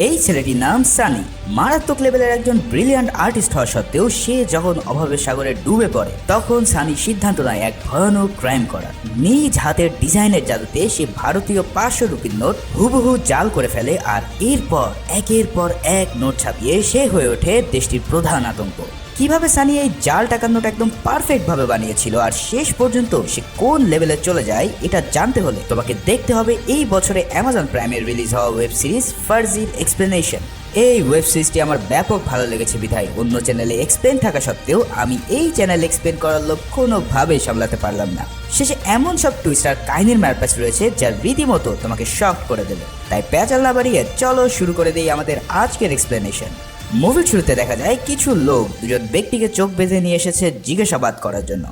এই ছেলেটির নাম সানি। মারাত্মক লেভেলের একজন ব্রিলিয়ান্ট আর্টিস্ট হওয়া সত্ত্বেও সে যখন অভাবের সাগরে ডুবে পড়ে তখন সানি সিদ্ধান্ত নেয় এক ভয়ানক ক্রাইম করার। নিজ হাতের ডিজাইনের জাদুতে সে ভারতীয় 500 রুপির নোট হুবহু জাল করে ফেলে আর এরপর একের পর এক নোট ছাপিয়ে সে হয়ে ওঠে দেশটির প্রধান আতঙ্ক। কিভাবে সানি এই জাল টাকার নোট একদম পারফেক্ট ভাবে বানিয়েছিল আর শেষ পর্যন্ত সে কোন লেভেলে চলে যায় এটা জানতে হলে তোমাকে দেখতে হবে এই বছরে অ্যামাজন প্রাইমে রিলিজ হওয়া ওয়েব সিরিজ ফার্জির এক্সপ্লেনেশন। এই ওয়েব সিরিজটি আমার ব্যাপক ভালো লেগেছে বিধায় অন্য চ্যানেলে এক্সপ্লেন থাকা সত্ত্বেও আমি এই চ্যানেল এক্সপ্লেন করার লোক কোনোভাবেই সামলাতে পারলাম না। শেষে এমন সব টুইস্ট আর কাহিনীর ম্যারপ্যাচ রয়েছে যা রীতিমতো তোমাকে শক করে দেবে। তাই প্যাচাল না বাড়িয়ে চলো শুরু করে দিই আমাদের আজকের এক্সপ্লেনেশন। মুভির শুরুতে দেখা যায় কিছু লোক দুজন ব্যক্তিকে চোখ বেঁধে নিয়ে এসেছে জিজ্ঞাসাবাদ করার জন্য।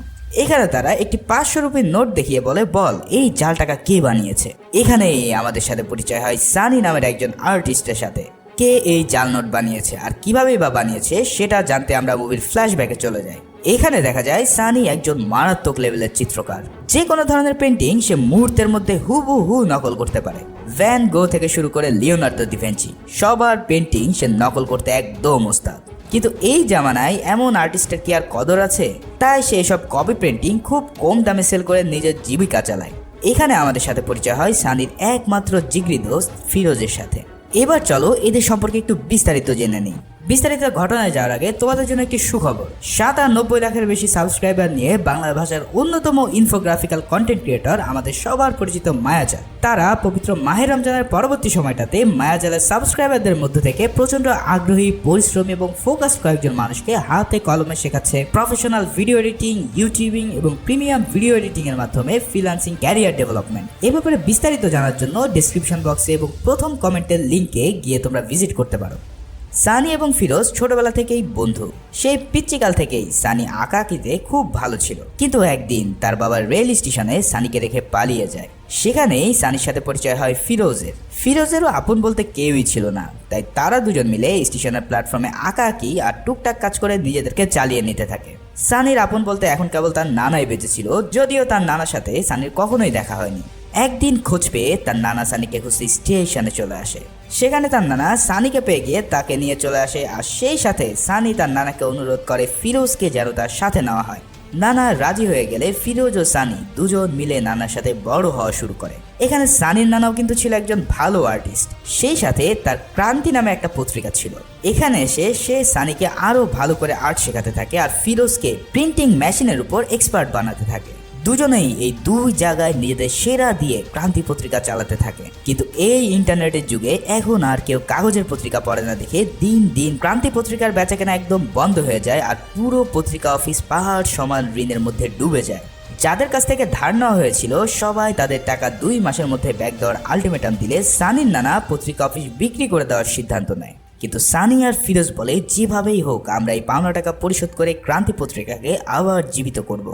এখানে তারা একটি 500 রুপির নোট দেখিয়ে বলে, বল এই জাল টাকা কে বানিয়েছে। এখানেই আমাদের সাথে পরিচয় হয় সানি নামের একজন আর্টিস্টের সাথে। কে এই জাল নোট বানিয়েছে আর কিভাবে বা বানিয়েছে সেটা জানতে আমরা মুভির ফ্ল্যাশব্যাকে চলে যাই। এখানে দেখা যায় সানি একজন মারাত্মক লেভেলের চিত্রকার। যে কোনো ধরনের পেন্টিং সে মুহূর্তের মধ্যে হুবহু নকল করতে পারে। ভ্যান গো থেকে শুরু করে লিওনার্দো দা ভিঞ্চি সবার পেন্টিং সে নকল করতে একদম ওস্তাদ। কিন্তু এই জামানায় এমন আর্টিস্টের কি আর কদর আছে? তাই সে সব কপি পেন্টিং খুব কম দামে সেল করে নিজের জীবিকা চালায়। এখানে আমাদের সাথে পরিচয় হয় সানির একমাত্র জিগরি দোস্ত ফিরোজের সাথে। এবার চলো এদের সম্পর্কে একটু বিস্তারিত জেনে নিই। বিস্তারিত ঘটনায় যাওয়ার আগে তোমাদের জন্য একটি সুখবর। 97 লাখের বেশি সাবস্ক্রাইবার নিয়ে বাংলা ভাষার অন্যতম ইনফোগ্রাফিক্যাল কন্টেন্ট ক্রিয়েটর আমাদের সবার পরিচিত মায়াজাল। তারা পবিত্র মাহে রমজানের পরবর্তী সময়টাতে মায়াজালের সাবস্ক্রাইবারদের মধ্য থেকে প্রচন্ড আগ্রহী, পরিশ্রমী এবং ফোকাস কয়েকজন মানুষকে হাতে কলমে শেখাচ্ছে প্রফেশনাল ভিডিও এডিটিং, ইউটিউবিং এবং প্রিমিয়াম ভিডিও এডিটিং এর মাধ্যমে ফ্রিল্যান্সিং ক্যারিয়ার ডেভেলপমেন্ট। এ ব্যাপারে বিস্তারিত জানার জন্য ডেসক্রিপশন বক্সে এবং প্রথম কমেন্টের লিঙ্কে গিয়ে তোমরা ভিজিট করতে পারো। সানি এবং ফিরোজ ছোটবেলা থেকেই বন্ধু। সেই পিচ্চিকাল থেকেই সানি আঁকা আঁকিতে খুব ভালো ছিল, কিন্তু একদিন তার বাবার রেল স্টেশনে সানিকে রেখে পালিয়ে যায়। সেখানেই সানির সাথে পরিচয় হয় ফিরোজের। ফিরোজেরও আপন বলতে কেউই ছিল না, তাই তারা দুজন মিলে স্টেশনের প্ল্যাটফর্মে আঁকা আঁকি আর টুকটাক কাজ করে নিজেদেরকে চালিয়ে নিতে থাকে। সানির আপন বলতে এখন কেবল তার নানাই বেঁচে ছিল, যদিও তার নানার সাথে সানির কখনোই দেখা হয়নি। একদিন খোঁজ পেয়ে তার নানা সানিকে খুঁজতে স্টেশনে চলে আসে। সেখানে তার নানা সানিকে পেয়ে গিয়ে তাকে নিয়ে চলে আসে আর সেই সাথে সানি তার নানাকে অনুরোধ করে ফিরোজকে যেন তার সাথে নেওয়া হয়। নানা রাজি হয়ে গেলে ফিরোজ ও সানি দুজন মিলে নানার সাথে বড় হওয়া শুরু করে। এখানে সানির নানাও কিন্তু ছিল একজন ভালো আর্টিস্ট, সেই সাথে তার ক্রান্তি নামে একটা পত্রিকা ছিল। এখানে এসে সে সানিকে আরো ভালো করে আর্ট শেখাতে থাকে আর ফিরোজকে প্রিন্টিং মেশিনের উপর এক্সপার্ট বানাতে থাকে। দুজনেই এই দুই জায়গায় নিজেদের সেরা দিয়ে ক্রান্তি পত্রিকা চালাতে থাকে। কিন্তু এই ইন্টারনেটের যুগে এখন আর কেউ কাগজের পত্রিকা পড়ে না দেখে দিন দিন ক্রান্তি পত্রিকার বেচাকেনা একদম বন্ধ হয়ে যায় আর পুরো পত্রিকা অফিস পাহাড় সমান ঋণের মধ্যে ডুবে যায়। যাদের কাছ থেকে ধার নেওয়া হয়েছিল সবাই তাদের টাকা 2 মাসের মধ্যে ব্যাক দেওয়ার আলটিমেটাম দিলে সানির নানা পত্রিকা অফিস বিক্রি করে দেওয়ার সিদ্ধান্ত নেয়। কিন্তু সানি আর ফিরোজ বলে, যেভাবেই হোক আমরা এই পাওনা টাকা পরিশোধ করে ক্রান্তি পত্রিকাকে আবার জীবিত করব।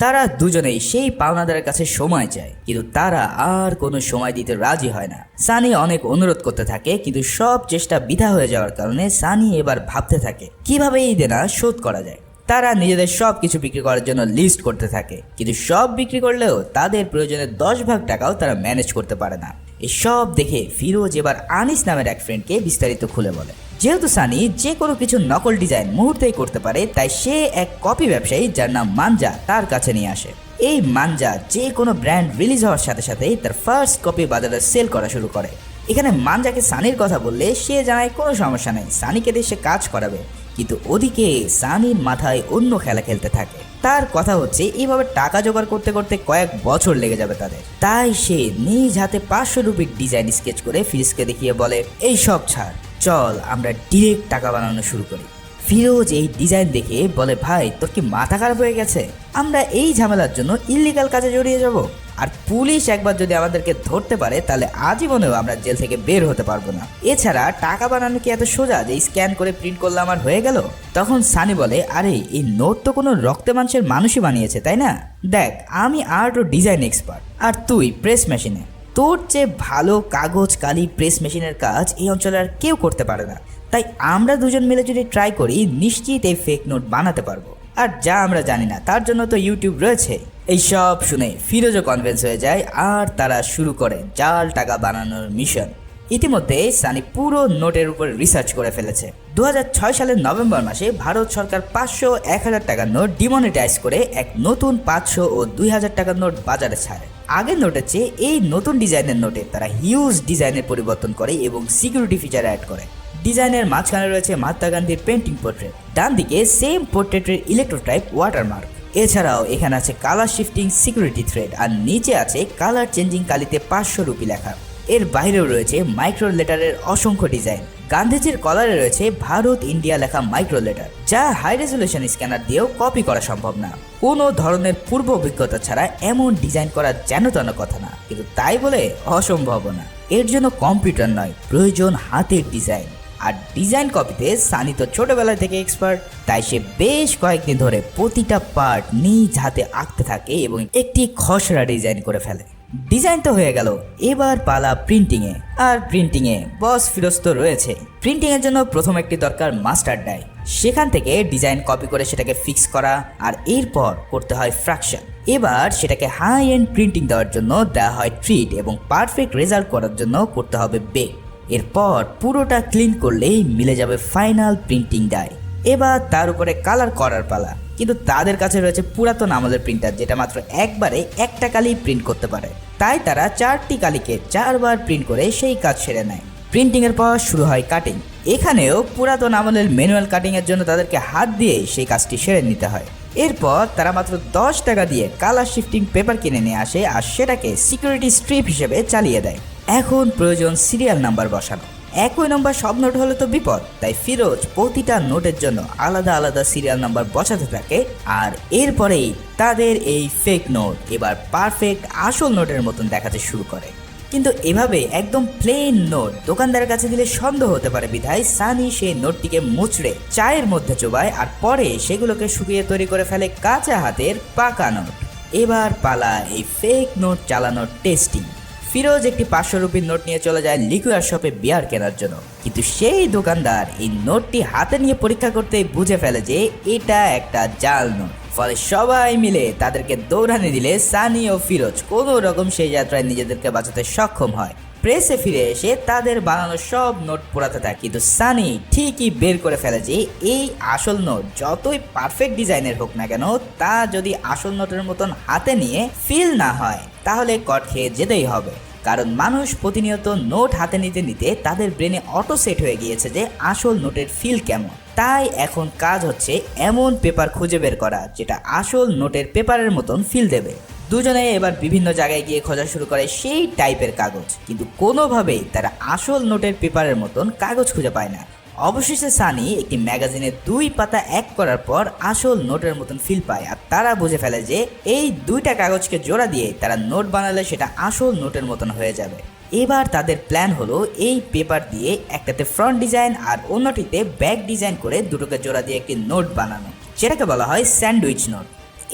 তারা দুজনেই সেই পাওনাদারের কাছে সময় চায়, কিন্তু তারা আর কোনো সময় দিতে রাজি হয় না। সানি অনেক অনুরোধ করতে থাকে, কিন্তু সব চেষ্টা বৃথা হয়ে যাওয়ার কারণে সানি এবার ভাবতে থাকে কিভাবে এই দেনা শোধ করা যায়। তারা নিজেদের সব কিছু বিক্রি করার জন্য লিস্ট করতে থাকে, কিন্তু সব বিক্রি করলেও তাদের প্রয়োজনের 10 ভাগ টাকাও তারা ম্যানেজ করতে পারে না। এই সব দেখে ফিরোজ এবার আনিস নামের এক ফ্রেন্ডকে বিস্তারিত খুলে বলে। যেহেতু সানি যে কোনো কিছু নকল ডিজাইন মুহূর্তেই করতে পারে, তাই সে এক কপি ব্যবসায়ী যার নাম মানজা তার কাছে নিয়ে আসে। এই মানজা যে কোনো ব্র্যান্ড রিলিজ হওয়ার সাথে সাথেই তার ফার্স্ট কপি বাজারে সেল করা শুরু করে। এখানে মানজাকে সানির কথা বললে সে জানায় কোনো সমস্যা নেই, সানিকে দিয়ে সে কাজ করাবে। কিন্তু ওদিকে সানির মাথায় অন্য খেলা খেলতে থাকে। তার কথা হচ্ছে এইভাবে টাকা জোগাড় করতে করতে কয়েক বছর লেগে যাবে তাদের। তাই সে নিজ হাতে 500 রুপির ডিজাইন স্কেচ করে ফিরোজকে দেখিয়ে বলে, এই সব ছাড়, চল আমরা ডিরেক্ট টাকা বানানো শুরু করি। ফিরোজ এই ডিজাইন দেখে বলে, ভাই তোর কি মাথা খারাপ হয়ে গেছে? আমরা এই ঝামেলার জন্য ইল্লিগাল কাজে জড়িয়ে যাব, আর পুলিশ একবার যদি আমাদেরকে ধরতে পারে তাহলে আজীবনেও আমরা জেল থেকে বের হতে পারবো না। এছাড়া টাকা বানানো কি এত সোজা যে স্ক্যান করে প্রিন্ট করলে আমার হয়ে গেল? তখন সানি বলে, আরে এই নোট তো কোনো রক্তে মাংসের মানুষই বানিয়েছে, তাই না? দেখ আমি আর্ট ও ডিজাইন এক্সপার্ট, আর তুই প্রেস মেশিনে। তোর চেয়ে ভালো কাগজ কালি প্রেস মেশিনের কাজ এই অঞ্চলে আর কেউ করতে পারে না। তাই আমরা দুজন মিলে যদি ট্রাই করি নিশ্চিত এই ফেক নোট বানাতে পারবো। আর যা আমরা জানি না তার জন্য তো ইউটিউব রয়েছে। এই সব শুনে ফিরোজও কনভিন্স হয়ে যায় আর তারা শুরু করে জাল টাকা বানানোর মিশন। ইতিমধ্যে সানি পুরো নোটের উপর রিসার্চ করে ফেলেছে। 2006 সালের নভেম্বর মাসে ভারত সরকার 500, 1000 টাকার নোট ডিমনিটাইজ করে এক নতুন 500 ও 2000 টাকার নোট বাজারে ছাড়ে। আগের নোটের চেয়ে এই নতুন ডিজাইনের নোটে তারা হিউজ ডিজাইনের পরিবর্তন করে এবং সিকিউরিটি ফিচার অ্যাড করে। ডিজাইনের মাঝখানে রয়েছে মহাত্মা গান্ধীর পেন্টিং পোর্ট্রেট, ডান দিকে সেম পোর্ট্রেটের ইলেকট্রোটাইপ ওয়াটারমার্ক। এছাড়াও এখানে আছে কালার শিফটিং সিকিউরিটি থ্রেড আর নিচে আছে কালার চেঞ্জিং কালিতে 500 রুপি লেখা। এর বাইরেও রয়েছে মাইক্রো লেটারের অসংখ্য ডিজাইন। গান্ধীজির কলারে রয়েছে ভারত ইন্ডিয়া লেখা মাইক্রো লেটার, যা হাই রেজলিউশন স্ক্যানার দিয়েও কপি করা সম্ভব না। কোনো ধরনের পূর্ব অভিজ্ঞতা ছাড়া এমন ডিজাইন করা যেন তেন কথা না, কিন্তু তাই বলে অসম্ভব না। এর জন্য কম্পিউটার নয়, প্রয়োজন হাতের ডিজাইন। আর ডিজাইন কপিতে সানি তো ছোটবেলা থেকে এক্সপার্ট, তাই সে বেশ কয়েকদিন ধরে প্রতিটা পার্ট নিজ হাতে আঁকতে থাকে এবং একটি খসড়া ডিজাইন করে ফেলে। ডিজাইন তো হয়ে গেল, এবার পালা প্রিন্টিং এ। আর প্রিন্টিং এ বস ফিরোজ তো রয়েছে। প্রিন্টিং এর জন্য প্রথম একটি দরকার মাস্টার ডাই, সেখান থেকে ডিজাইন কপি করে সেটাকে ফিক্স করা, আর এরপর করতে হয় ফ্র্যাকশন। এবার সেটাকে হাই এন্ড প্রিন্টিং দেওয়ার জন্য দেওয়া হয় ট্রিট এবং পারফেক্ট রেজাল্ট করার জন্য করতে হবে বেক। এরপর পুরোটা ক্লিন করলেই মিলে যাবে ফাইনাল প্রিন্টিং ডাই। এবার তার উপরে কালার করার পালা, কিন্তু তাদের কাছে রয়েছে পুরাতন আমলের প্রিন্টার, যেটা মাত্র একবারে একটা কালি প্রিন্ট করতে পারে। তাই তারা 4টি কালিকে 4 বার প্রিন্ট করে সেই কাজ সেরে নেয়। প্রিন্টিং এর পর শুরু হয় কাটিং। এখানেও পুরাতন আমলের ম্যানুয়াল কাটিং এর জন্য তাদেরকে হাত দিয়ে সেই কাজটি সেরে নিতে হয়। এরপর তারা মাত্র 10 টাকা দিয়ে কালার শিফটিং পেপার কিনে নিয়ে আসে আর সেটাকে সিকিউরিটি স্ট্রিপ হিসেবে চালিয়ে দেয়। এখন প্রয়োজন সিরিয়াল নাম্বার বসানো। একই নম্বর সব নোট হলে তো বিপদ, তাই ফিরোজ প্রতিটা নোটের জন্য আলাদা আলাদা সিরিয়াল নাম্বার বসাতে থাকে। আর এরপরেই তাদের এই ফেক নোট এবার পারফেক্ট আসল নোটের মতন দেখাতে শুরু করে। কিন্তু এভাবে একদম প্লেন নোট দোকানদারের কাছে দিলে সন্দেহ হতে পারে বিধায় সানি সেই নোটটিকে মুচড়ে চায়ের মধ্যে চোবায় আর পরে সেগুলোকে শুকিয়ে তৈরি করে ফেলে কাঁচা হাতের পাকা নোট। এবার পালা এই ফেক নোট চালানোর টেস্টিং। ফিরোজ একটি 500 রুপির নোট নিয়ে চলে যায় লিকুয়ার শপে বিয়ার কেনার জন্য, কিন্তু সেই দোকানদার এই নোটটি হাতে নিয়ে পরীক্ষা করতেই বুঝে ফেলে যে এটা একটা জাল নোট। ফলে সবাই মিলে তাদেরকে দৌড়ানি দিলে সানি ও ফিরোজ কোনো রকম সেই যাত্রায় নিজেদেরকে বাঁচাতে সক্ষম হয়। প্রেসে ফিরে এসে তাদের বানানো সব নোট পোড়াতে থাকে, কিন্তু সানি ঠিকই বের করে ফেলে যে এই আসল নোট যতই পারফেক্ট ডিজাইনের হোক না কেন, তা যদি আসল নোটের মতন হাতে নিয়ে ফিল না হয় তাহলে কট খেয়ে যেতেই হবে। কারণ মানুষ প্রতিনিয়ত নোট হাতে নিতে নিতে তাদের ব্রেনে অটো সেট হয়ে গিয়েছে যে আসল নোটের ফিল কেমন। তাই এখন কাজ হচ্ছে এমন পেপার খুঁজে বের করা যেটা আসল নোটের পেপারের মতন ফিল দেবে। দুজনে এবার বিভিন্ন জায়গায় গিয়ে খোঁজা শুরু করে সেই টাইপের কাগজ, কিন্তু কোনোভাবেই তারা আসল নোটের পেপারের মতন কাগজ খুঁজে পায় না। অবশেষে সানি একটি ম্যাগাজিনে 2 পাতা এক করার পর আসল নোটের মতন ফিল পায়, আর তারা বুঝে ফেলে যে এই 2টা কাগজকে জোড়া দিয়ে তারা নোট বানালে সেটা আসল নোটের মতন হয়ে যাবে। এবার তাদের প্ল্যান হলো এই পেপার দিয়ে একটাতে ফ্রন্ট ডিজাইন আর অন্যটিতে ব্যাক ডিজাইন করে দুটোকে জোড়া দিয়ে একটি নোট বানানো, যেটাকে বলা হয় স্যান্ডউইচ নোট।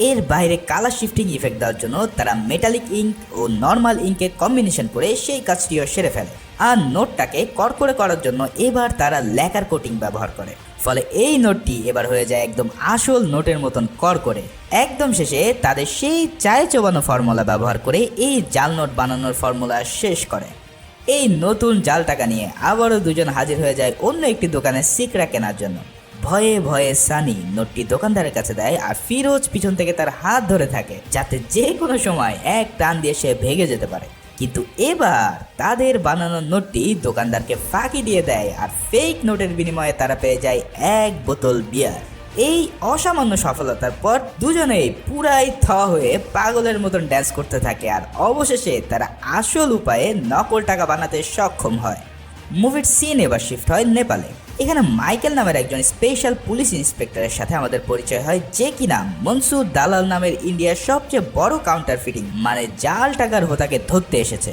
এর বাইরে কালার শিফটিং ইফেক্ট দেওয়ার জন্য তারা মেটালিক ইঙ্ক ও নর্মাল ইঙ্কের কম্বিনেশন করে সেই কাজটিও সেরে ফেলে। আর নোটটাকে কড়কড়ে করার জন্য এবার তারা ল্যাকার কোটিং ব্যবহার করে, ফলে এই নোটটি এবার হয়ে যায় একদম আসল নোটের মতন কড়কড়ে। একদম শেষে তাদের সেই চায়ে চোবানো ফর্মুলা ব্যবহার করে এই জাল নোট বানানোর ফর্মুলা শেষ করে। এই নতুন জাল টাকা নিয়ে আবারও দুজন হাজির হয়ে যায় অন্য একটি দোকানে সিকড়া কেনার জন্য। ভয়ে ভয়ে সানি নোটটি দোকানদারের কাছে দেয় আর ফিরোজ পিছন থেকে তার হাত ধরে থাকে, যাতে যে কোনো সময় এক টান দিয়ে সে ভেঙে যেতে পারে। কিন্তু এবার তাদের বানানো নোটটি দোকানদারকে ফাঁকি দিয়ে দেয় আর ফেক নোটের বিনিময়ে তারা পেয়ে যায় 1 বোতল বিয়ার। এই অসামান্য সফলতার পর দুজনেই পুরাই হয়ে পাগলের মতন ড্যান্স করতে থাকে আর অবশেষে তারা আসল উপায়ে নকল টাকা বানাতে সক্ষম হয়। মুভির সিন এবার শিফট হয় নেপালে। এখানে মাইকেল নামের একজন স্পেশাল পুলিশ ইন্সপেক্টরের সাথে আমাদের পরিচয় হয়, যে কিনা মনসুর দালাল নামের ইন্ডিয়ার সবচেয়ে বড় কাউন্টার ফিটিং মানে জাল টাকার হোতাকে ধরতে এসেছে।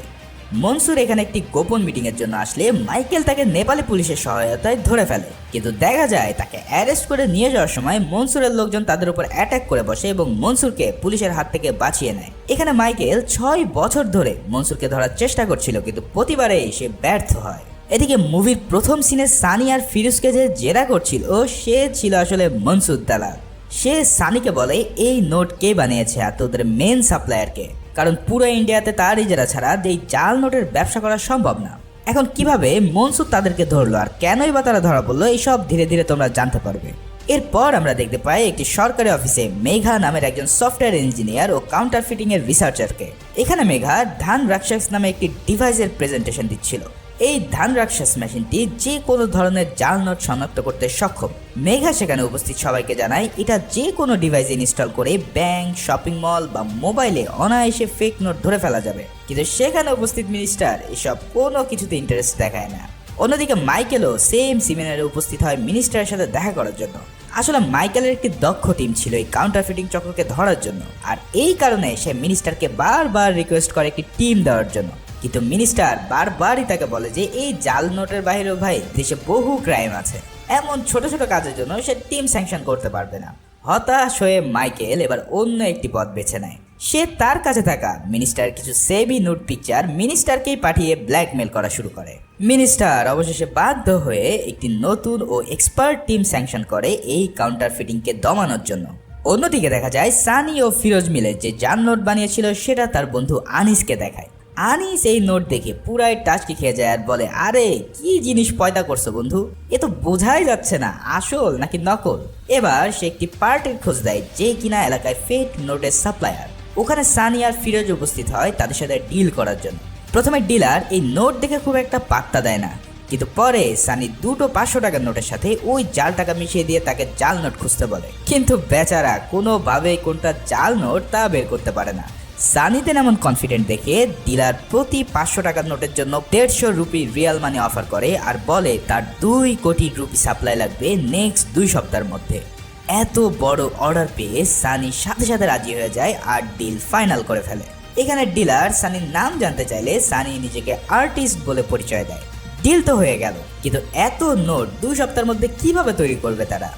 মনসুর এখানে একটি গোপন মিটিং এর জন্য আসলে মাইকেল তাকে নেপালি পুলিশের সহায়তায় ধরে ফেলে, কিন্তু দেখা যায় তাকে অ্যারেস্ট করে নিয়ে যাওয়ার সময় মনসুরের লোকজন তাদের উপর অ্যাটাক করে বসে এবং মনসুরকে পুলিশের হাত থেকে বাঁচিয়ে নেয়। এখানে মাইকেল 6 বছর ধরে মনসুরকে ধরার চেষ্টা করছিল, কিন্তু প্রতিবারেই সে ব্যর্থ হয়। এদিকে মুভির প্রথম সিনে সানি আর ফিরোজকে যে জেরা করছিল সে ছিল আসলে মনসুর দালাল। সে সানিকে বলে এই নোট কে বানিয়েছে আর তোদের মেন সাপ্লায়ারকে, কারণ পুরো ইন্ডিয়াতে তার ইজারা ছাড়া এই জাল নোটের ব্যবসা করা সম্ভব না। এখন কিভাবে মনসুর তাদেরকে ধরলো আর কেনই বা তারা ধরা পড়লো এইসব ধীরে ধীরে তোমরা জানতে পারবে। এরপর আমরা দেখতে পাই একটি সরকারি অফিসে মেঘা নামের একজন সফটওয়্যার ইঞ্জিনিয়ার ও কাউন্টার ফিটিং এর রিসার্চারকে। এখানে মেঘা ধান রাক্ষস নামে একটি ডিভাইসের প্রেজেন্টেশন দিচ্ছিল। এই ধান রাক্ষস মেশিনটি যে কোনো ধরনের জাল নোট শনাক্ত করতে সক্ষম। মেঘা সেখানে উপস্থিত সবাইকে জানায় এটা যে কোনো ডিভাইসে ইনস্টল করে ব্যাংক, শপিং মল বা মোবাইলে অনায়াসে ফেক নোট ধরে ফেলা যাবে। কিন্তু সেখানে উপস্থিত মিনিস্টার এসব কোনো কিছুতে ইন্টারেস্ট দেখায় না। অন্যদিকে মাইকেলও সেম সেমিনারে উপস্থিত হয় মিনিস্টারের সাথে দেখা করার জন্য। আসলে মাইকেলের একটি দক্ষ টিম ছিল এই কাউন্টার ফিটিং চক্রকে ধরার জন্য, আর এই কারণে সে মিনিস্টারকে বারবার রিকোয়েস্ট করে একটি টিম দেওয়ার জন্য। কিন্তু মিনিস্টার বারবারই তাকে বলে যে এই জাল নোটের বাইরেও ভাই দেশে বহু ক্রাইম আছে, এমন ছোট ছোট কাজের জন্য সে টিম স্যাংশন করতে পারবে না। হতাশ হয়ে মাইকেল এবার অন্য একটি পথ বেছে নেয়। সে তার কাছে থাকা মিনিস্টারের কিছু সেভি নোট পিকচার মিনিস্টারকেই পাঠিয়ে ব্ল্যাকমেল করা শুরু করে। মিনিস্টার অবশেষে বাধ্য হয়ে একটি নতুন ও এক্সপার্ট টিম স্যাংশন করে এই কাউন্টার ফিটিংকে দমানোর জন্য। অন্যদিকে দেখা যায় সানি ও ফিরোজ মিলে যে জাল নোট বানিয়েছিল সেটা তার বন্ধু আনিসকে দেখায়। আনিস এই নোট দেখে পুরাই টাচকি খেয়ে যায় আর বলে, আরে কি জিনিস পয়দা করছো বন্ধু, এ তো বোঝাই যাচ্ছে না আসল নাকি নকল। এবার সে একটি পার্টির খোঁজ দেয় যে কিনা এলাকায় ফেক নোটের সাপ্লায়ার। ওখানে সানি আর ফিরোজ উপস্থিত হয় তাদের সাথে ডিল করার জন্য। প্রথমে ডিলার এই নোট দেখে খুব একটা পাত্তা দেয় না, কিন্তু পরে সানি দুটো 500 টাকার নোটের সাথে ওই জাল টাকা মিশিয়ে দিয়ে তাকে জাল নোট খুঁজতে বলে। কিন্তু বেচারা কোনোভাবেই কোনটা জাল নোট তা বের করতে পারে না। সানিতে এমন কনফিডেন্ট দেখে ডিলার প্রতি 500 টাকার নোটের জন্য 150 রুপি রিয়াল মানি অফার করে আর বলে তার 2 কোটি রুপি সাপ্লাই লাগবে নেক্সট 2 সপ্তাহের মধ্যে। এত বড় অর্ডার পেয়ে সানি সাথে সাথে রাজি হয়ে যায় আর ডিল ফাইনাল করে ফেলে। এখানে ডিলার সানির নাম জানতে চাইলে সানি নিজেকে আর্টিস্ট বলে পরিচয় দেয়। ডিল তো হয়ে গেল, কিন্তু এত নোট 2 সপ্তাহের মধ্যে কিভাবে তৈরি করবে তারা?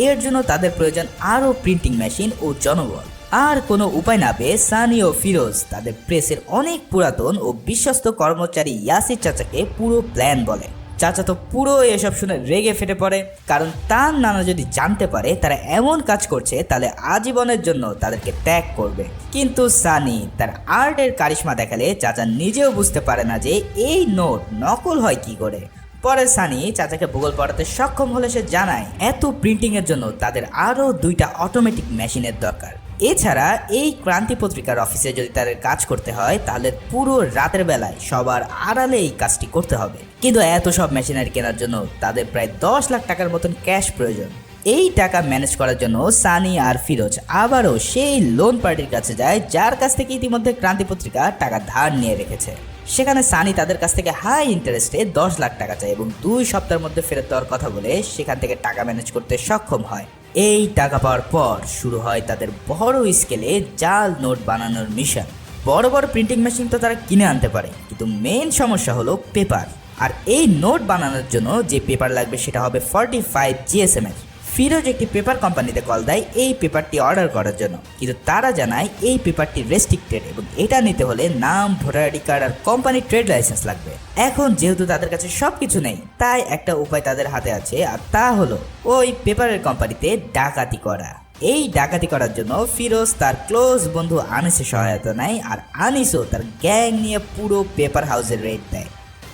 এর জন্য তাদের প্রয়োজন আরও প্রিন্টিং মেশিন ও জনবল। আর কোনো উপায় না পেয়ে সানি ও ফিরোজ তাদের প্রেসের অনেক পুরাতন ও বিশ্বস্ত কর্মচারী ইয়াসির চাচাকে পুরো প্ল্যান বলে। চাচা তো পুরো এসব শুনে রেগে ফেটে পড়ে, কারণ তার নানা যদি জানতে পারে তারা এমন কাজ করছে তাহলে আজীবনের জন্য তাদেরকে ত্যাগ করবে। কিন্তু সানি তার আর্টের কারিশমা দেখালে চাচা নিজেও বুঝতে পারে না যে এই নোট নকল হয় কি করে। পরে সানি চাচাকে ভূগোল পড়াতে সক্ষম হলে সে জানায় এত প্রিন্টিং এর জন্য তাদের আরও 2টা অটোমেটিক মেশিনের দরকার। এছাড়া এই ক্রান্তি পত্রিকার অফিসে যদি তাদের কাজ করতে হয় তাহলে পুরো রাতের বেলায় সবার আড়ালে এই কাজটি করতে হবে। কিন্তু এত সব মেশিনারি কেনার জন্য তাদের প্রায় 10 লাখ টাকার মতন ক্যাশ প্রয়োজন। এই টাকা ম্যানেজ করার জন্য সানি আর ফিরোজ আবারও সেই লোন পার্টির কাছে যায় যার কাছ থেকে ইতিমধ্যে ক্রান্তি পত্রিকা টাকা ধার নিয়ে রেখেছে। সেখানে সানি তাদের কাছ থেকে হাই ইন্টারেস্টে 10 লাখ টাকা চায় এবং 2 সপ্তাহের মধ্যে ফেরত দেওয়ার কথা বলে সেখান থেকে টাকা ম্যানেজ করতে সক্ষম হয়। এই টাকা পাওয়ার পর শুরু হয় তাদের বড় স্কেলে জাল নোট বানানোর মিশন। বড় বড় প্রিন্টিং মেশিন তো তারা কিনে আনতে পারে, কিন্তু মেইন সমস্যা হলো পেপার। আর এই নোট বানানোর জন্য যে পেপার লাগবে সেটা হবে 45 GSM এর। ফিরোজ একটি পেপার কোম্পানিতে কল দেয় এই পেপারটি অর্ডার করার জন্য, কিন্তু তারা জানায় এই পেপারটি রেস্ট্রিক্টেড এবং এটা নিতে হলে নাম, ভোটার আইডি কার্ড আর কোম্পানির ট্রেড লাইসেন্স লাগবে। এখন যেহেতু তাদের কাছে সবকিছু নেই তাই একটা উপায় তাদের হাতে আছে, আর তা হলো ওই পেপারের কোম্পানিতে ডাকাতি করা। এই ডাকাতি করার জন্য ফিরোজ তার ক্লোজ বন্ধু আনিসের সহায়তা নেয় আর আনিসও তার গ্যাং নিয়ে পুরো পেপার হাউসের রেড দেয়।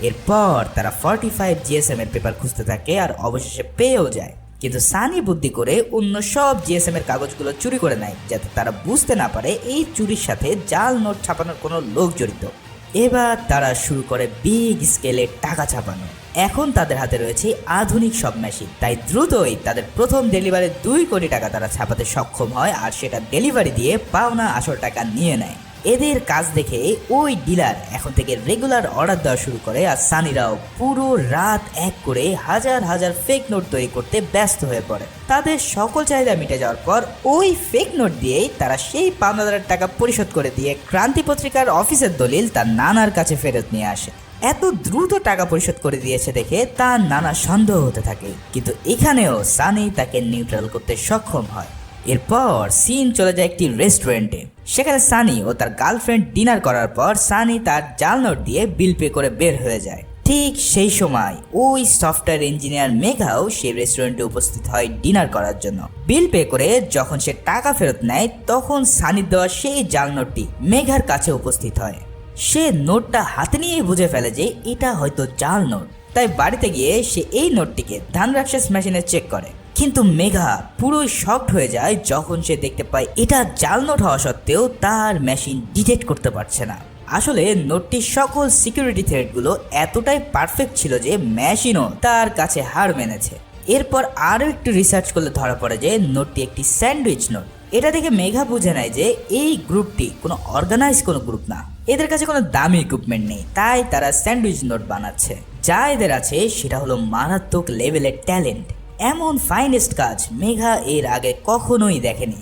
এরপর তারা 45 GSM এর পেপার খুঁজতে থাকে আর অবশেষে পেয়েও যায়। কিন্তু সানি বুদ্ধি করে অন্য সব GSM এর কাগজগুলো চুরি করে নেয় যাতে তারা বুঝতে না পারে এই চুরির সাথে জাল নোট ছাপানোর কোনো লোক জড়িত। এবার তারা শুরু করে বিগ স্কেলে টাকা ছাপানো। এখন তাদের হাতে রয়েছে আধুনিক সব মেশিন, তাই দ্রুতই তাদের প্রথম ডেলিভারি 2 কোটি টাকা তারা ছাপাতে সক্ষম হয় আর সেটা ডেলিভারি দিয়ে পাওনা আসল টাকা নিয়ে নেয়। এদের কাজ দেখে ওই ডিলার এখন থেকে রেগুলার অর্ডার দেওয়া শুরু করে আর সানিরাও পুরো রাত এক করে হাজার হাজার ফেক নোট তৈরি করতে ব্যস্ত হয়ে পড়ে। তাদের সকল চাহিদা মিটে যাওয়ার পর ওই ফেক নোট দিয়েই তারা সেই পাওনাদারের টাকা পরিশোধ করে দিয়ে ক্রান্তি পত্রিকার অফিসের দলিল তার নানার কাছে ফেরত নিয়ে আসে। এত দ্রুত টাকা পরিশোধ করে দিয়েছে দেখে তার নানা সন্দেহ হতে থাকে, কিন্তু এখানেও সানি তাকে নিউট্রাল করতে সক্ষম হয়। এরপর সিন চলে যায় একটি রেস্টুরেন্টে। সেখানে সানি ও তার গার্লফ্রেন্ড ডিনার করার পর সানি তার জাল নোট দিয়ে বিল পে করে বের হয়ে যায়। ঠিক সেই সময় ওই সফটওয়্যার ইঞ্জিনিয়ার মেঘাও সেই রেস্টুরেন্টে উপস্থিত হয় ডিনার করার জন্য। বিল পে করে যখন সে টাকা ফেরত নেয় তখন সানির দেওয়া সেই জাল নোটটি মেঘার কাছে উপস্থিত হয়। সে নোটটা হাতে নিয়ে বুঝে ফেলে যে এটা হয়তো জাল নোট। তাই বাড়িতে গিয়ে সে এই নোটটিকে ধান রাক্ষস মেশিনে চেক করে। কিন্তু মেঘা পুরোই শকড হয়ে যায় যখন সে দেখতে পায় এটা জাল নোট হওয়া সত্ত্বেও তার মেশিন ডিটেক্ট করতে পারছে না। আসলে নোটটির সকল সিকিউরিটি থ্রেডগুলো এতটাই পারফেক্ট ছিল যে মেশিনও তার কাছে হার মেনেছে। এরপর আরও একটু রিসার্চ করলে ধরা পড়ে যে নোটটি একটি স্যান্ডউইচ নোট। এটা দেখে মেঘা বুঝে নেয় যে এই গ্রুপটি কোনো অর্গানাইজ কোনো গ্রুপ না, এদের কাছে কোনো দামি ইকুইপমেন্ট নেই, তাই তারা স্যান্ডউইচ নোট বানাচ্ছে। যা এদের আছে সেটা হলো মারাত্মক লেভেলের ট্যালেন্ট। এমন ফাইনেস্ট কাজ মেঘা এর আগে কখনোই দেখেনি।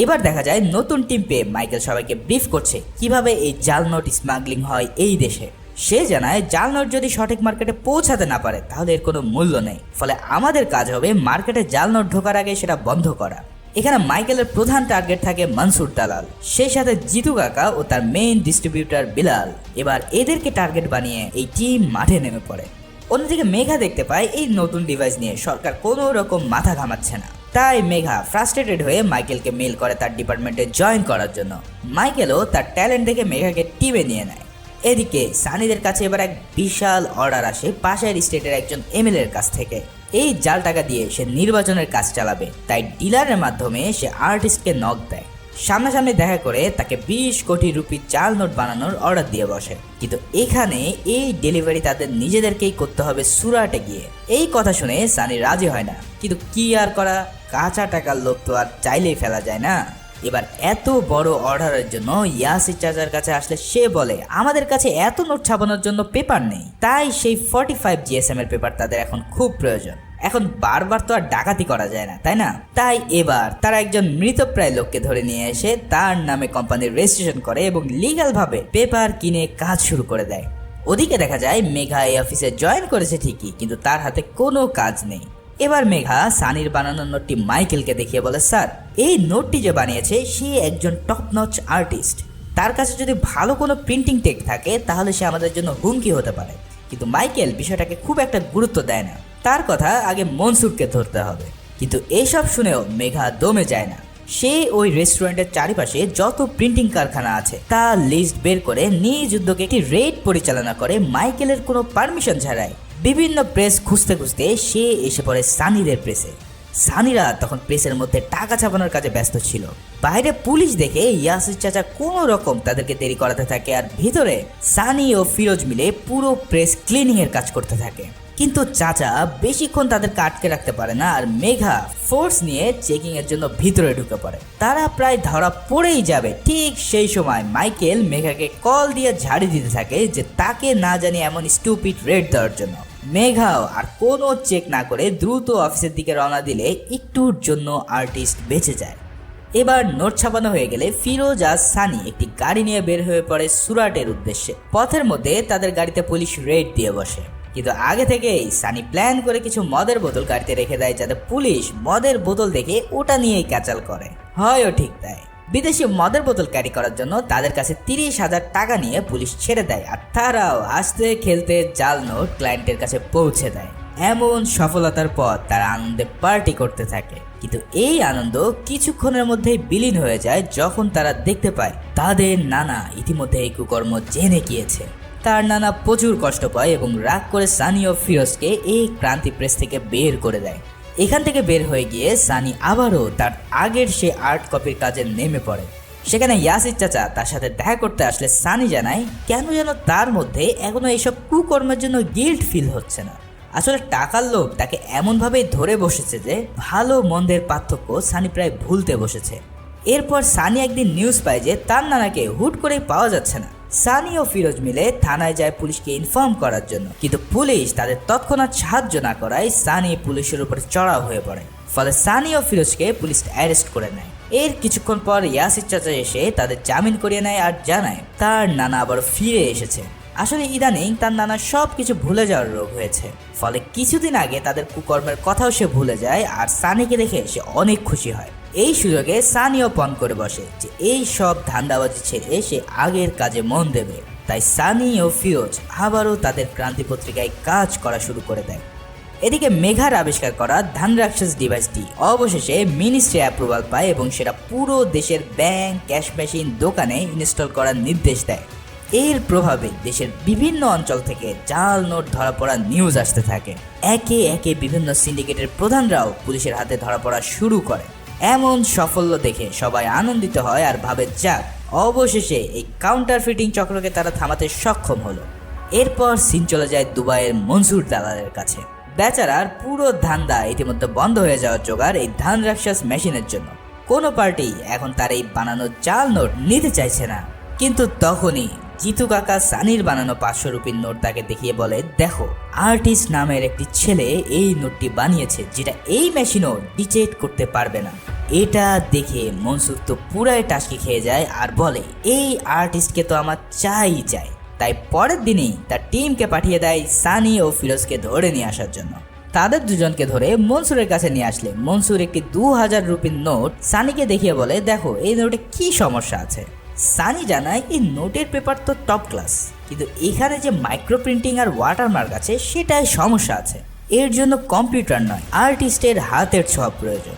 এবার দেখা যায় নতুন টিম পেয়ে মাইকেল সবাইকে ব্রিফ করছে কিভাবে এই জাল নোট স্মাগলিং হয় এই দেশে। সে জানায় জাল নোট যদি সঠিক মার্কেটে পৌঁছাতে না পারে তাহলে এর কোনো মূল্য নেই, ফলে আমাদের কাজ হবে মার্কেটে জাল নোট ঢোকার আগে সেটা বন্ধ করা। এখানে মাইকেলের প্রধান টার্গেট থাকে মনসুর দালাল, সেই সাথে জিতু কাকা ও তার মেইন ডিস্ট্রিবিউটর বিলাল। এবার এদেরকে টার্গেট বানিয়ে এই টিম মাঠে নেমে পড়ে। অন্যদিকে মেঘা দেখতে পায় এই নতুন ডিভাইস নিয়ে সরকার কোনো রকম মাথা ঘামাচ্ছে না, তাই মেঘা ফ্রাস্ট্রেটেড হয়ে মাইকেলকে মেল করে তার ডিপার্টমেন্টে জয়েন করার জন্য। মাইকেলও তার ট্যালেন্ট দেখে মেঘাকে টিমে নিয়ে নেয়। এদিকে সানিদের কাছে এবার এক বিশাল অর্ডার আসে পাশের স্টেটের একজন এমএলএ এর কাছ থেকে। এই জাল টাকা দিয়ে সে নির্বাচনের কাজ চালাবে, তাই ডিলারের মাধ্যমে সে আর্টিস্টকে নক দেয়। সামনাসামনি দেখা করে তাকে 20 কোটি রুপি জাল নোট বানানোর অর্ডার দিয়ে বসে। কিন্তু এখানে এই ডেলিভারি তাদের নিজেদেরকেই করতে হবে সুরাটে গিয়ে। এই কথা শুনে সানি রাজি হয় না, কিন্তু কি আর করা, কাঁচা টাকার লোভ তো আর চাইলেই ফেলা যায় না। এবার এত বড় অর্ডারের জন্য ইয়াসির চাচার কাছে আসলে সে বলে আমাদের কাছে এত নোট ছাপানোর জন্য পেপার নেই, তাই সেই 45 GSM এর পেপার তাদের এখন খুব প্রয়োজন। এখন বারবার তো আর ডাকাতি করা যায় না, তাই না? তাই এবার তারা একজন মৃতপ্রায় লোককে ধরে নিয়ে এসে তার নামে কোম্পানির রেজিস্ট্রেশন করে এবং লিগ্যাল ভাবে পেপার কিনে কাজ শুরু করে দেয়। ওদিকে দেখা যায় মেঘা এই অফিসে জয়েন করেছে ঠিকই, কিন্তু তার হাতে কোনো কাজ নেই। এবার মেঘা সানির বানানো নোটটি মাইকেলকে দেখিয়ে বলে, স্যার এই নোটটি যে বানিয়েছে সে একজন টপ নচ আর্টিস্ট, তার কাছে যদি ভালো কোনো প্রিন্টিং টেক থাকে তাহলে সে আমাদের জন্য হুমকি হতে পারে। কিন্তু মাইকেল বিষয়টাকে খুব একটা গুরুত্ব দেয় না, তার কথা আগে মনসুরকে ধরতে হবে। কিন্তু এইসব শুনেও মেঘা দমে যায় না। সে ওই রেস্টুরেন্টের চারিপাশে যত প্রিন্টিং কারখানা আছে তার লিস্ট বের করে নিজ উদ্যোগে একটি রেড পরিচালনা করে মাইকেলের কোনো পারমিশন ছাড়াই। বিভিন্ন প্রেস খুঁজতে খুঁজতে সে এসে পড়ে সানিদের প্রেসে। সানিরা তখন প্রেসের মধ্যে টাকা ছাপানোর কাজে ব্যস্ত ছিল। বাইরে পুলিশ দেখে ইয়াসির চাচা কোনো রকম তাদেরকে দেরি করাতে থাকে, আর ভিতরে সানি ও ফিরোজ মিলে পুরো প্রেস ক্লিনিং এর কাজ করতে থাকে। কিন্তু চাচা বেশিক্ষণ তাদেরকে আটকে রাখতে পারে না, আর মেঘা ফোর্স নিয়ে চেকিং এর জন্য ভিতরে ঢুকে পড়ে। তারা প্রায় ধরা পড়েই যাবে, ঠিক সেই সময় মাইকেল মেঘাকে কল দিয়ে ঝাড়ি দিতে থাকে যে তাকে না জানি এমন স্টুপিড রেড দেওয়ার জন্য। মেঘাও আর কোনো চেক না করে দ্রুত অফিসের দিকে রওনা দিলে একটুর জন্য আর্টিস্ট বেঁচে যায়। এবার নোট ছাপানো হয়ে গেলে ফিরোজ আর সানি একটি গাড়ি নিয়ে বের হয়ে পড়ে সুরাটের উদ্দেশ্যে। পথের মধ্যে তাদের গাড়িতে পুলিশ রেড দিয়ে বসে, কিন্তু আগে থেকেই সানি প্ল্যান করে কিছু মদের বোতল গাড়িতে রেখে দেয় যাতে পুলিশ মদের বোতল দেখে ওটা নিয়েই ক্যাচাল করে। হয়ও ঠিক তাই, বিদেশি মদের বোতল ক্যারি করার জন্য তাদের কাছে 30,000 টাকা নিয়ে পুলিশ ছেড়ে দেয়, আর তারাও হাসতে খেলতে জাল নোট ক্লায়েন্টের কাছে পৌঁছে দেয়। এমন সফলতার পর তারা আনন্দে পার্টি করতে থাকে, কিন্তু এই আনন্দ কিছুক্ষণের মধ্যেই বিলীন হয়ে যায় যখন তারা দেখতে পায় তাদের নানা ইতিমধ্যে এই কুকর্ম জেনে গিয়েছে। তার নানা প্রচুর কষ্ট পায় এবং রাগ করে সানি ও ফিরোজকে এই ক্রান্তি প্রেস থেকে বের করে দেয়। এখান থেকে বের হয়ে গিয়ে সানি আবারও তার আগের সে আর্ট কপির কাজে নেমে পড়ে। সেখানে ইয়াসির চাচা তার সাথে দেখা করতে আসলে সানি জানায় কেন যেন তার মধ্যে এখনো এইসব কুকর্মের জন্য গিল্ট ফিল হচ্ছে না। আসলে টাকার লোভ তাকে এমনভাবেই ধরে বসেছে যে ভালো মন্দের পার্থক্য সানি প্রায় ভুলতে বসেছে। এরপর সানি একদিন নিউজ পায় যে তার নানাকে হুট করেই পাওয়া যাচ্ছে না। সানি ও ফিরোজ মিলে থানায় যায় পুলিশকে ইনফর্ম করার জন্য, কিন্তু পুলিশ তাদের তৎক্ষণাৎ সাহায্য না করায় সানি পুলিশের উপর চড়াও হয়ে পড়ে। ফলে সানি ও ফিরোজকে পুলিশ অ্যারেস্ট করে নেয়। এর কিছুক্ষণ পর ইয়াসির চাচা এসে তাদের জামিন করিয়ে নেয় আর জানায় তার নানা আবার ফিরে এসেছে। আসলে ইদানিং তার নানা সব কিছু ভুলে যাওয়ার রোগ হয়েছে, ফলে কিছুদিন আগে তাদের কুকর্মের কথাও সে ভুলে যায়, আর সানিকে দেখে সে অনেক খুশি হয়। এই সুযোগে সানিও পণ করে বসে যে এই সব ধান্দাবাজি ছেড়ে সে আগের কাজে মন দেবে। তাই সানি ও ফিরোজ আবারও তাদের ক্রান্তি পত্রিকায় কাজ করা শুরু করে দেয়। এদিকে মেঘার আবিষ্কার করা ধান রাক্ষস ডিভাইসটি অবশেষে মিনিস্ট্রি অ্যাপ্রুভাল পায় এবং সেটা পুরো দেশের ব্যাংক, ক্যাশ মেশিন, দোকানে ইনস্টল করার নির্দেশ দেয়। এর প্রভাবে দেশের বিভিন্ন অঞ্চল থেকে জাল নোট ধরা পড়ার নিউজ আসতে থাকে। একে একে বিভিন্ন সিন্ডিকেটের প্রধানরাও পুলিশের হাতে ধরা পড়া শুরু করে। এমন সাফল্য দেখে সবাই আনন্দিত হয় আর ভাবে যাক, অবশেষে এই কাউন্টারফিটিং চক্রকে তারা থামাতে সক্ষম হলো। এরপর সিন চলে যায় দুবাইয়ের মনসুর দালালের কাছে। বেচারার পুরো ধান্দা ইতিমধ্যে বন্ধ হয়ে যাওয়ার জোগাড় এই ধান রাক্ষস মেশিনের জন্য। কোনো পার্টি এখন তার এই বানানো জাল নোট নিতে চাইছে না। কিন্তু তখনই জিতু কাকা সানির বানানো 500 রুপির নোট তাকে দেখিয়ে বলে, দেখো, আর্টিস্ট নামের একটি ছেলে এই নোটটি বানিয়েছে যেটা এই মেশিনও ডিটেক্ট করতে পারবে না। এটা দেখে মনসুর তো পুরাই টাসকি খেয়ে যায় আর বলে, এই আর্টিস্টকে তো আমার চাই। তাই পরের দিনই তার টিমকে পাঠিয়ে দেয় সানি ও ফিরোজকে ধরে নিয়ে আসার জন্য। তাদের দুজনকে ধরে মনসুরের কাছে নিয়ে আসলে মনসুর একটি 2000 রুপির নোট সানিকে দেখিয়ে বলে, দেখো, এই নোটে কি সমস্যা আছে। সানি জানায় এই নোটের পেপার তো টপ ক্লাস, কিন্তু এখানে যে মাইক্রো প্রিন্টিং আর ওয়াটারমার্ক আছে সেটাই সমস্যা আছে। এর জন্য কম্পিউটার নয়, আর্টিস্টের হাতের ছোঁয়া প্রয়োজন।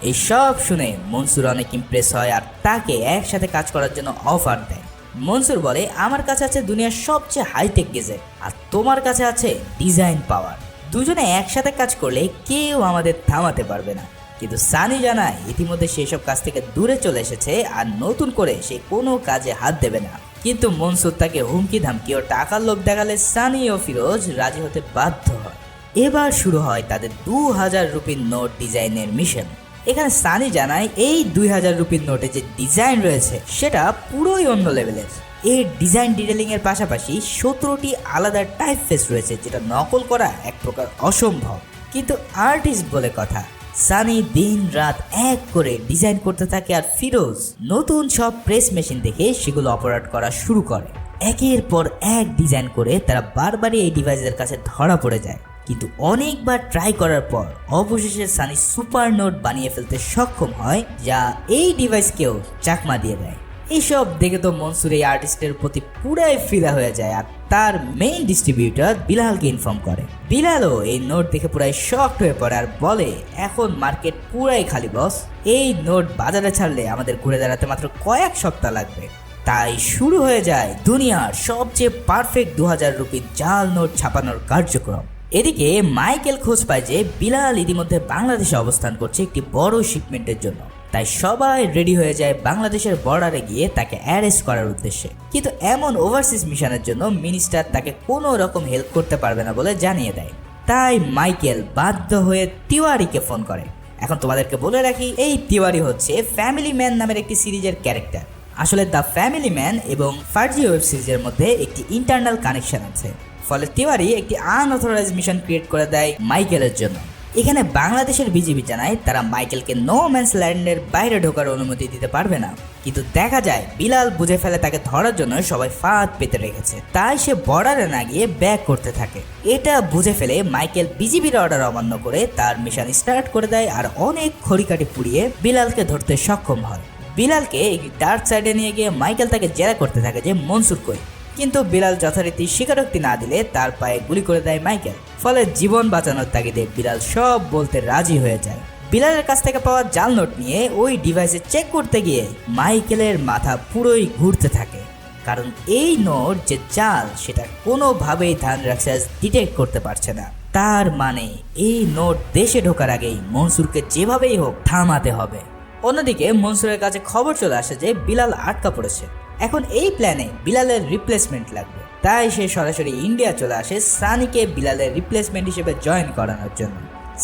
এই সব শুনে মনসুর অনেক ইমপ্রেস হয় আর তাকে একসাথে কাজ করার জন্য অফার দেয়। মনসুর বলে, আমার কাছে আছে দুনিয়ার সবচেয়ে হাইটেক গেজেট আর তোমার কাছে আছে ডিজাইন পাওয়ার। দুজনে একসাথে কাজ করলে কেউ আমাদের থামাতে পারবে না। কিন্তু সানি জানায় ইতিমধ্যে সেসব কাজ থেকে দূরে চলে এসেছে আর নতুন করে সে কোনো কাজে হাত দেবে না। কিন্তু মনসুর তাকে হুমকি ধামকি ও টাকার লোভ দেখালে সানি ও ফিরোজ রাজি হতে বাধ্য হয়। এবার শুরু হয় তাদের 2000 রুপির নোট ডিজাইনের মিশন। এখানে সানি জানায় এই 2000 রুপির নোটে যে ডিজাইন রয়েছে সেটা পুরোই অন্য লেভেলের। এর ডিজাইন ডিটেলিং এর পাশাপাশি 17টি আলাদা টাইপ ফেস রয়েছে, যেটা নকল করা এক প্রকার অসম্ভব। কিন্তু আর্টিস্ট বলে কথা, সানি দিন রাত এক করে ডিজাইন করতে থাকে আর ফিরোজ নতুন সব প্রেস মেশিন দেখে সেগুলো অপারেট করা শুরু করে। একের পর এক ডিজাইন করে তারা বারবারই এই ডিভাইসের কাছে ধরা পড়ে যায়। কিন্তু অনেকবার ট্রাই করার পর অবশেষে সানি সুপার নোট বানিয়ে ফেলতে সক্ষম হয়, যা এই ডিভাইসকেও চাকমা দিয়ে দেয়। এইসব দেখে তো মনসুর এই আর্টিস্টের প্রতি পুরাই ফিদা হয়ে যায় আর তার মেইন ডিস্ট্রিবিউটর বিলালকে ইনফর্ম করে। বিলালও এই নোট দেখে পুরাই শকড হয়ে পড়ে আর বলে, এখন মার্কেট পুরাই খালি বস, এই নোট বাজারে ছাড়লে আমাদের ঘুরে দাঁড়াতে মাত্র কয়েক সপ্তাহ লাগবে। তাই শুরু হয়ে যায় দুনিয়ার সবচেয়ে পারফেক্ট 2000 রুপির জাল নোট ছাপানোর কার্যক্রম। এদিকে মাইকেল খোঁজ পায় যে বিলাল ইতিমধ্যে বাংলাদেশে অবস্থান করছে একটি বড় শিপমেন্টের জন্য। তাই সবাই রেডি হয়ে যায় বাংলাদেশের বর্ডারে গিয়ে তাকে অ্যারেস্ট করার উদ্দেশ্যে। কিন্তু এমন ওভারসিজ মিশনের জন্য মিনিস্টার তাকে কোনো রকম হেল্প করতে পারবে না বলে জানিয়ে দেয়। তাই মাইকেল বাধ্য হয়ে তিওয়ারিকে ফোন করে। এখন তোমাদেরকে বলে রাখি, এই তিওয়ারি হচ্ছে ফ্যামিলি ম্যান নামের একটি সিরিজের ক্যারেক্টার। আসলে দ্য ফ্যামিলি ম্যান এবং ফার্জি ওয়েব সিরিজের মধ্যে একটি ইন্টারনাল কানেকশন আছে। ফলে তিওয়ারি একটি আনঅথরাইজড মিশন ক্রিয়েট করে দেয় মাইকেলের জন্য। এখানে বাংলাদেশের বিজিবি জানায় তারা মাইকেলকে নো ম্যানস ল্যান্ডের বাইরে ঢোকার অনুমতি দিতে পারবে না। কিন্তু দেখা যায় বিলাল বুঝে ফেলে তাকে ধরার জন্য সবাই ফাঁদ পেতে রেখেছে, তাই সে বর্ডারে না গিয়ে ব্যাক করতে থাকে। এটা বুঝে ফেলে মাইকেল বিজিবির অর্ডার অমান্য করে তার মিশন স্টার্ট করে দেয় আর অনেক খড়িকাঠি পুড়িয়ে বিলালকে ধরতে সক্ষম হয়। বিলালকে একটি ডার্ক সাইডে নিয়ে গিয়ে মাইকেল তাকে জেরা করতে থাকে যে মনসুর কই। কিন্তু বিলাল যথারীতি স্বীকারোক্তি না দিলে তার পায়ে গুলি করে দেয় মাইকেল। ফলে জীবন বাঁচানোর তাগিদে বিলাল সব বলতে রাজি হয়ে যায়। বিলালের কাছ থেকে পাওয়া জাল নোট নিয়ে ওই ডিভাইসে চেক করতে গিয়ে মাইকেলের মাথা পুরোই ঘুরতে থাকে, কারণ এই নোট যে জাল সেটা কোনোভাবেই ধান রাক্ষস ডিটেক্ট করতে পারছে না। তার মানে এই নোট দেশে ঢোকার আগেই মনসুরকে যেভাবেই হোক থামাতে হবে। অন্যদিকে মনসুরের কাছে খবর চলে আসে যে বিলাল আটকা পড়েছে। এখন এই প্ল্যানে বিলালের রিপ্লেসমেন্ট লাগবে, তাই সে সরাসরি ইন্ডিয়া চলে আসে সানিকে বিলালের রিপ্লেসমেন্ট হিসেবে জয়েন করানোর জন্য।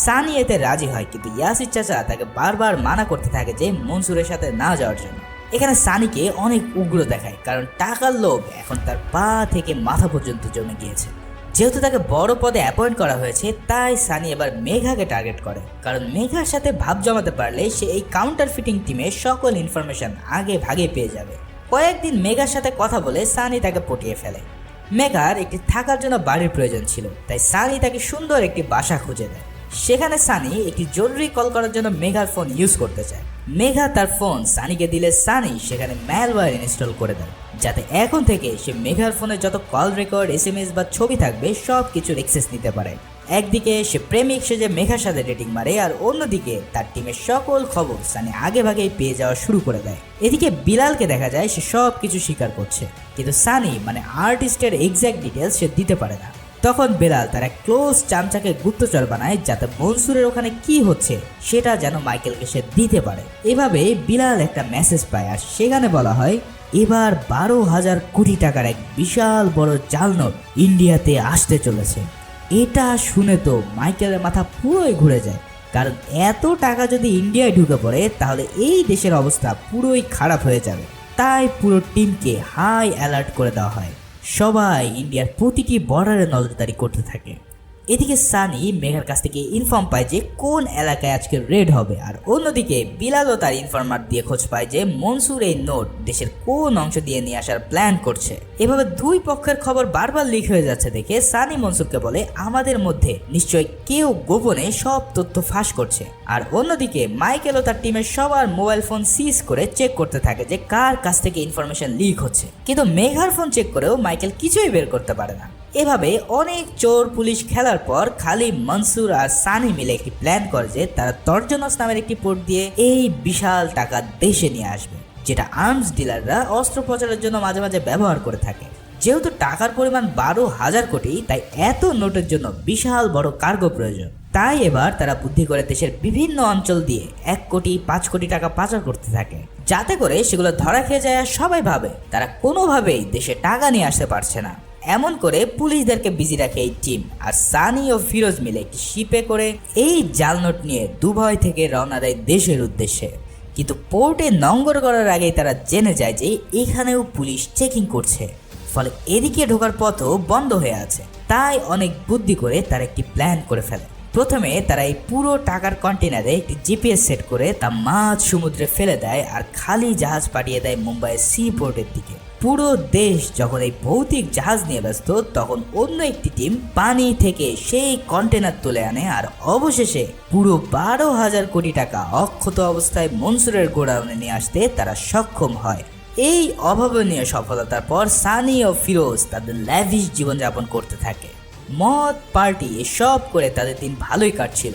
সানি এতে রাজি হয়, কিন্তু ইয়াসির চাচা তাকে বারবার মানা করতে থাকে যে মনসুরের সাথে না যাওয়ার জন্য। এখানে সানিকে অনেক উগ্র দেখায়, কারণ টাকার লোভ এখন তার পা থেকে মাথা পর্যন্ত জমে গিয়েছে। যেহেতু তাকে বড় পদে অ্যাপয়েন্ট করা হয়েছে, তাই সানি এবার মেঘাকে টার্গেট করে, কারণ মেঘার সাথে ভাব জমাতে পারলে সে এই কাউন্টার ফিটিং টিমের সকল ইনফরমেশন আগে ভাগে পেয়ে যাবে। কয়েকদিন মেঘার সাথে কথা বলে সানি তাকে পটিয়ে ফেলে। মেঘার একটি থাকার জন্য বাড়ির প্রয়োজন ছিল, তাই সানি তাকে সুন্দর একটি বাসা খুঁজে দেয়। সেখানে সানি একটি জরুরি কল করার জন্য মেঘার ফোন ইউজ করতে চায়। মেঘা তার ফোন সানিকে দিলে সানি সেখানে ম্যালওয়্যার ইনস্টল করে দেয়, যাতে এখন থেকে সে মেঘার ফোনে যত কল রেকর্ড, SMS বা ছবি থাকবে সব কিছুর অ্যাক্সেস নিতে পারে। একদিকে সে প্রেমিক সেজে মেঘার সাথে ডেটিং মারে, আর অন্যদিকে তার টিমের সকল খবর সানি আগে ভাগেই পেয়ে যাওয়া শুরু করে দেয়। এদিকে বিলালকে দেখা যায় সে সব কিছু স্বীকার করছে, কিন্তু সানি মানে আর্টিস্টের এক্স্যাক্ট ডিটেলস সে দিতে পারে না। তখন বেলাল তার এক ক্লোজ চামচাকে গুপ্তচর বানায়, যাতে মনসুরের ওখানে কি হচ্ছে সেটা যেন মাইকেলকে সে দিতে পারে। এভাবে বিলাল একটা মেসেজ পায়, আর সেখানে বলা হয় এবার 12,000 কোটি টাকার এক বিশাল বড় জাল নোট ইন্ডিয়াতে আসতে চলেছে। এটা শুনে তো মাইকেলের মাথা পুরোই ঘুরে যায়, কারণ এত টাকা যদি ইন্ডিয়ায় ঢুকে পড়ে তাহলে এই দেশের অবস্থা পুরোই খারাপ হয়ে যাবে। তাই পুরো টিমকে হাই অ্যালার্ট করে দেওয়া হয়। সবাই ইন্ডিয়ার প্রতিটি বর্ডারে নজরদারি করতে থাকে। এদিকে সানি মেঘার কাছ থেকে ইনফর্ম পায় যে কোন এলাকায় আজকে রেড হবে, আর অন্যদিকে বিলালও তার ইনফরমার দিয়ে খোঁজ পায় যে মনসুর এই নোট দেশের কোন অংশ দিয়ে নিয়ে আসার প্ল্যান করছে। এভাবে দুই পক্ষের খবর বারবার লিক হয়ে যাচ্ছে দেখে সানি মনসুরকে বলে আমাদের মধ্যে নিশ্চয় কেউ গোপনে সব তথ্য ফাঁস করছে। আর অন্যদিকে মাইকেলও তার টিমের সবার মোবাইল ফোন সিজ করে চেক করতে থাকে যে কার কাছ থেকে ইনফরমেশন লিক হচ্ছে, কিন্তু মেঘার ফোন চেক করেও মাইকেল কিছুই বের করতে পারে না। এভাবে অনেক চোর পুলিশ খেলার পর খালি মনসুর আর সানি মিলে একটি প্ল্যান করে যে তারা তর্জনস নামের একটি পোর্ট দিয়ে এই বিশাল টাকা দেশে নিয়ে আসবে, যেটা আর্মস ডিলাররা অস্ত্র প্রচারের জন্য মাঝে মাঝে ব্যবহার করে থাকে। যেহেতু টাকার পরিমাণ 12,000 কোটি, তাই এত নোটের জন্য বিশাল বড় কার্গো প্রয়োজন। তাই এবার তারা বুদ্ধি করে দেশের বিভিন্ন অঞ্চল দিয়ে 1 কোটি 5 কোটি টাকা পাচার করতে থাকে, যাতে করে সেগুলো ধরা খেয়ে যায়। আর সবাই ভাবে তারা কোনোভাবেই দেশে টাকা নিয়ে আসতে পারছে না। এমন করে পুলিশদেরকে বিজি রাখে এই টিম, আর সানি ও ফিরোজ মিলে একটি শিপে করে এই জাল নোট নিয়ে দুবাই থেকে রওনা দেয় দেশের উদ্দেশ্যে। কিন্তু পোর্টে নোঙ্গর করার আগেই তারা জেনে যায় যে এখানেও পুলিশ চেকিং করছে, ফলে এদিকে ঢোকার পথও বন্ধ হয়ে আছে। তাই অনেক বুদ্ধি করে তারা একটি প্ল্যান করে ফেলে। প্রথমে তারা এই পুরো টাকার কন্টেনারে একটি জিপিএস সেট করে তা মাঝ সমুদ্রে ফেলে দেয়, আর খালি জাহাজ পাঠিয়ে দেয় মুম্বাইয়ের সি পোর্টের দিকে। পুরো দেশ যখন এই ভৌতিক জাহাজ নিয়ে ব্যস্ত, তখন অন্য একটি টিম পানি থেকে সেই কন্টেনার তুলে আনে, আর অবশেষে পুরো 12,000 কোটি টাকা অক্ষত অবস্থায় মনসুরের গোডাউনে নিয়ে আসতে তারা সক্ষম হয়। এই অভাবনীয় সফলতার পর সানি ও ফিরোজ তাদের ল্যাভিশ জীবনযাপন করতে থাকে। মদ পার্টি এসব করে তাদের দিন ভালোই কাটছিল।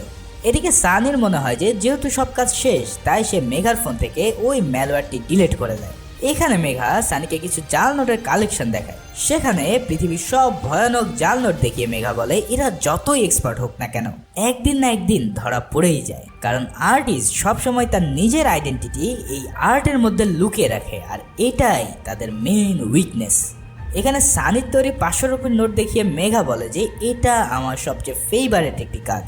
এদিকে সানির মনে হয় যে যেহেতু সব কাজ শেষ, তাই সে মেঘার ফোন থেকে ওই ম্যালওয়্যারটি ডিলিট করে দেয়। এখানে মেঘা সানিকে কিছু জাল নোটের কালেকশন দেখায়। সেখানে পৃথিবীর সব ভয়ানক জাল নোট দেখিয়ে মেঘা বলে এরা যতই এক্সপার্ট হোক না কেন একদিন না একদিন ধরা পড়েই যায়, কারণ আর্টিস্ট সবসময় তার নিজের আইডেন্টিটি এই আর্টের মধ্যে লুকিয়ে রাখে, আর এটাই তাদের মেইন উইকনেস। এখানে সানির তৈরি 500 রুপির নোট দেখিয়ে মেঘা বলে যে এটা আমার সবচেয়ে ফেভারিট একটি কাজ।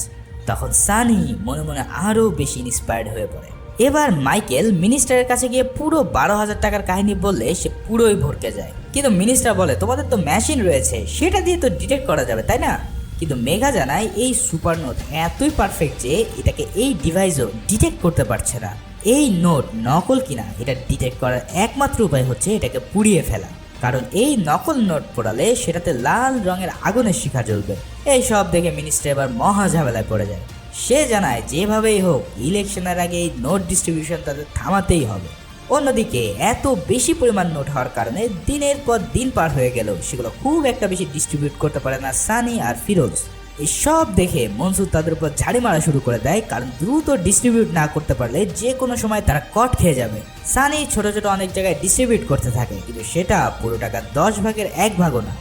তখন সানি মনে মনে আরও বেশি ইন্সপায়ার্ড হয়ে পড়ে। এবার মাইকেল মিনিস্টারের কাছে গিয়ে পুরো 12,000 টাকার কাহিনী বললে সে পুরোই ভরকে যায়, কিন্তু মিনিস্টার বলে তোমাদের তো মেশিন রয়েছে, সেটা দিয়ে তো ডিটেক্ট করা যাবে তাই না? কিন্তু মেঘা জানায় এই সুপার নোট এতই পারফেক্ট যে এটাকে এই ডিভাইসও ডিটেক্ট করতে পারছে না। এই নোট নকল কিনা এটা ডিটেক্ট করার একমাত্র উপায় হচ্ছে এটাকে পুড়িয়ে ফেলা, কারণ এই নকল নোট পোড়ালে সেটাতে লাল রঙের আগুনের শিখা জ্বলবে। এই সব দেখে মিনিস্টার এবার মহা ঝামেলায় পড়ে যায়। সে জানায় যেভাবেই হোক ইলেকশনের আগে এই নোট ডিস্ট্রিবিউশন তাদের থামাতেই হবে। অন্যদিকে এত বেশি পরিমাণ নোট হওয়ার কারণে দিনের পর দিন পার হয়ে গেল সেগুলো খুব একটা বেশি ডিস্ট্রিবিউট করতে পারে না সানি আর ফিরোজ। এই সব দেখে মনসুর তাদের উপর ঝাড়ি মারা শুরু করে দেয়, কারণ দ্রুত ডিস্ট্রিবিউট না করতে পারলে যে কোনো সময় তারা কট খেয়ে যাবে। সানি ছোট ছোট অনেক জায়গায় ডিস্ট্রিবিউট করতে থাকে, কিন্তু সেটা পুরো টাকা 10 ভাগের 1 ভাগও না।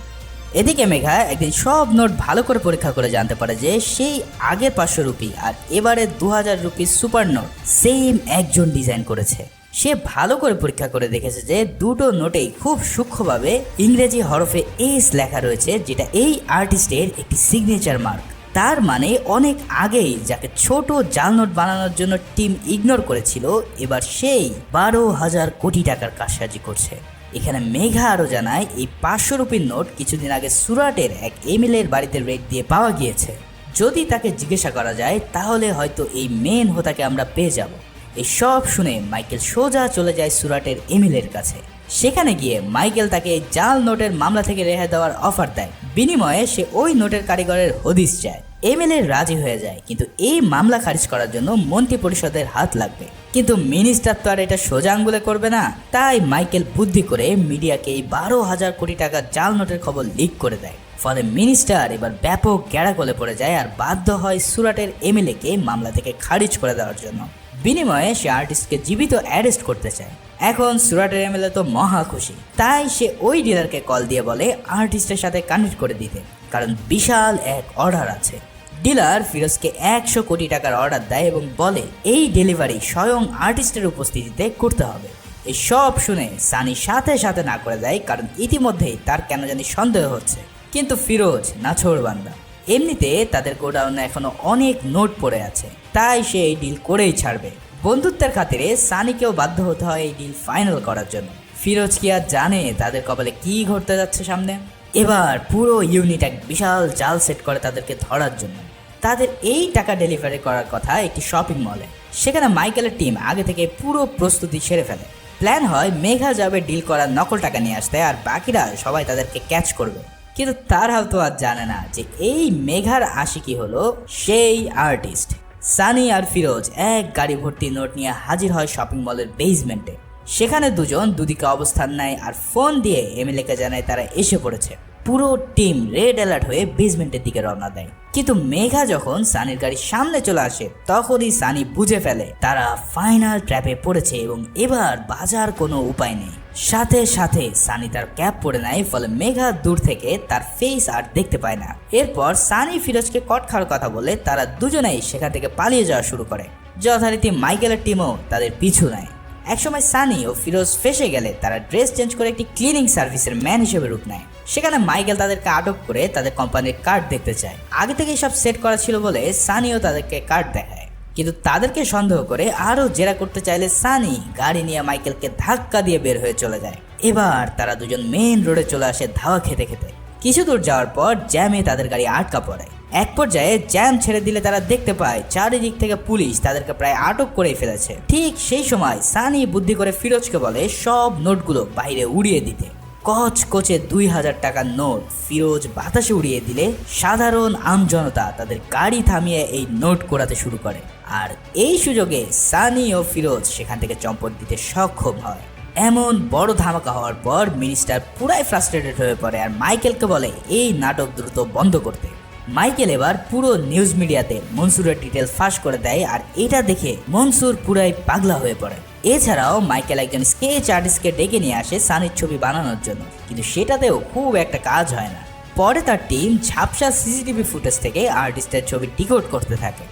এদিকে মেঘা একদিন সব নোট ভালো করে পরীক্ষা করে জানতে পারে যে সেই আগের 500 রুপি আর এবারে 2000 রুপি সুপার নোট সেম একজন ডিজাইন করেছে। সে ভালো করে পরীক্ষা করে দেখেছে যে দুটো নোটেই খুব সূক্ষ্মভাবে ইংরেজি হরফে এস লেখা রয়েছে, যেটা এই আর্টিস্টের একটি সিগনেচার মার্ক। তার মানে অনেক আগেই যাকে ছোট জাল নোট বানানোর জন্য টিম ইগনোর করেছিল, এবার সেই 12,000 কোটি টাকার কারসাজি করছে। এখানে মেঘা আরও জানায় এই 500 রুপির নোট কিছুদিন আগে সুরাটের এক এমএলএর বাড়িতে রেড দিয়ে পাওয়া গিয়েছে। যদি তাকে জিজ্ঞাসা করা যায় তাহলে হয়তো এই মেন হোতাকে আমরা পেয়ে যাব। এই সব শুনে মাইকেল সোজা চলে যায় সুরাটের এমএলএর কাছে। সেখানে গিয়ে মাইকেল তাকে জাল নোটের মামলা থেকে রেহাই দেওয়ার অফার দেয়, বিনিময়ে সে ওই নোটের কারিগরের হদিস চায়। এমএলএ রাজি হয়ে যায়, কিন্তু এই মামলা খারিজ করার জন্য মন্ত্রী পরিষদের হাত লাগবে। কিন্তু মিনিস্টার তো আর এটা সোজা আঙ্গুলে করবে না, তাই মাইকেল বুদ্ধি করে মিডিয়াকে এই 12,000 কোটি টাকা জাল নোটের খবর লিক করে দেয়। ফলে মিনিস্টার এবার ব্যাপক গ্যাড়াকলে পড়ে যায় আর বাধ্য হয় সুরাটের এমএলএ-কে মামলা থেকে খারিজ করে দেওয়ার জন্য। বিনিময়ে সে আর্টিস্টকে জীবিত অ্যারেস্ট করতে চায়। এখন সুরাটের এমএলএ তো মহা খুশি, তাই সে ওই ডিলারকে কল দিয়ে বলে আর্টিস্টের সাথে কানেক্ট করে দিতে, কারণ বিশাল এক অর্ডার আছে। ডিলার ফিরোজকে 100 কোটি টাকার অর্ডার দেয় এবং বলে এই ডেলিভারি স্বয়ং আর্টিস্টের উপস্থিতিতে করতে হবে। এই সব শুনে সানি সাথে সাথে না করে দেয়, কারণ ইতিমধ্যেই তার কেন জানি সন্দেহ হচ্ছে। কিন্তু ফিরোজ নাছোড়বান্দা, এমনিতে তাদের গোডাউনে এখনো অনেক নোট পড়ে আছে, তাই সে এই ডিল করেই ছাড়বে। বন্ধুত্বের খাতিরে সানিকেও বাধ্য হতে হয় এই ডিল ফাইনাল করার জন্য। ফিরোজ কি আর জানে তাদের কপালে কি ঘটতে যাচ্ছে সামনে। এবার পুরো ইউনিট এক বিশাল জাল সেট করে তাদেরকে ধরার জন্য। তাদের এই টাকা ডেলিভারি করার কথা একটি শপিং মলে। সেখানে মাইকেলের টিম আগে থেকে পুরো প্রস্তুতি সেরে ফেলে। প্ল্যান হয় মেঘা যাবে ডিল করার নকল টাকা নিয়ে আসতে, আর বাকিরা সবাই তাদেরকে ক্যাচ করবে। কিন্তু তারাও তো আর জানে না যে এই মেঘার আশিকি হলো সেই আর্টিস্ট। সানি আর ফিরোজ এক গাড়ি ভর্তি নোট নিয়ে হাজির হয় শপিং মলের বেসমেন্টে। সেখানে দুজন দুদিকে অবস্থান নেয় আর ফোন দিয়ে এমএলএ-কে জানায় তারা এসে পড়েছে। পুরো টিম রেড অ্যালার্ট হয়ে বেসমেন্টের দিকে রওনা দেয়। কিন্তু মেঘা যখন সানির গাড়ির সামনে চলে আসে তখনই সানি বুঝে ফেলে তারা ফাইনাল ট্র্যাপে পড়েছে এবং এবার বাজার কোনো উপায় নেই। সাথে সাথে সানি তার ক্যাপ পরে নেয়, ফলে মেঘা দূর থেকে তার ফেস আর দেখতে পায় না। এরপর সানি ফিরোজকে কট খাওয়ার কথা বলে তারা দুজনেই সেখান থেকে পালিয়ে যাওয়া শুরু করে। যথারীতি মাইকেলের টিমও তাদের পিছু নেয়। একসময় সানি ও ফিরোজ ফেসে গেলে তারা ড্রেস চেঞ্জ করে একটি ক্লিনিং সার্ভিসের ম্যান হিসেবে রূপ নেয়। সেখানে মাইকেল তাদেরকে আটক করে তাদের কোম্পানির কার্ড দেখতে চায়। আগে থেকেই সব সেট করা ছিল বলে সানিও তাদেরকে কার্ড দেখায়, কিন্তু তাদেরকে সন্দেহ করে আরও জেরা করতে চাইলে সানি গাড়ি নিয়ে মাইকেলকে ধাক্কা দিয়ে বের হয়ে চলে যায়। এবার তারা দুজন মেইন রোডে চলে আসে ধাওয়া খেতে খেতে। কিছু দূর যাওয়ার পর জ্যামে তাদের গাড়ি আটকা পড়ে। এক পর্যায়ে জ্যাম ছেড়ে দিলে তারা দেখতে পায় চারিদিক থেকে পুলিশ তাদেরকে প্রায় আটক করেই ফেলেছে। ঠিক সেই সময় সানি বুদ্ধি করে ফিরোজকে বলে সব নোটগুলো বাইরে উড়িয়ে দিতে। কচকচে 2000 টাকার নোট ফিরোজ বাতাসে উড়িয়ে দিলে সাধারণ আমজনতা তাদের গাড়ি থামিয়ে এই নোট কোড়াতে শুরু করে। আর এই সুযোগে সানি ও ফিরোজ সেখান থেকে চম্পট দিতে সক্ষম হয়। এমন বড় ধামাকা হওয়ার পর মিনিস্টার পুরাই ফ্রাস্ট্রেটেড হয়ে পড়ে আর মাইকেলকে বলে এই নাটক দ্রুত বন্ধ করতে। মাইকেল এবার পুরো নিউজ মিডিয়াতে মনসুরের ডিটেল ফাঁস করে দেয়, আর এটা দেখে মনসুর পুরাই পাগলা হয়ে পড়ে। এছাড়াও মাইকেল একজন স্কেচ আর্টিস্টকে ডেকে নিয়ে আসে সানির ছবি বানানোর জন্য, কিন্তু সেটাতেও খুব একটা কাজ হয় না। পরে তার টিম ঝাপসা সিসিটিভি ফুটেজ থেকে আর্টিস্টের ছবি ডিকোড করতে থাকে।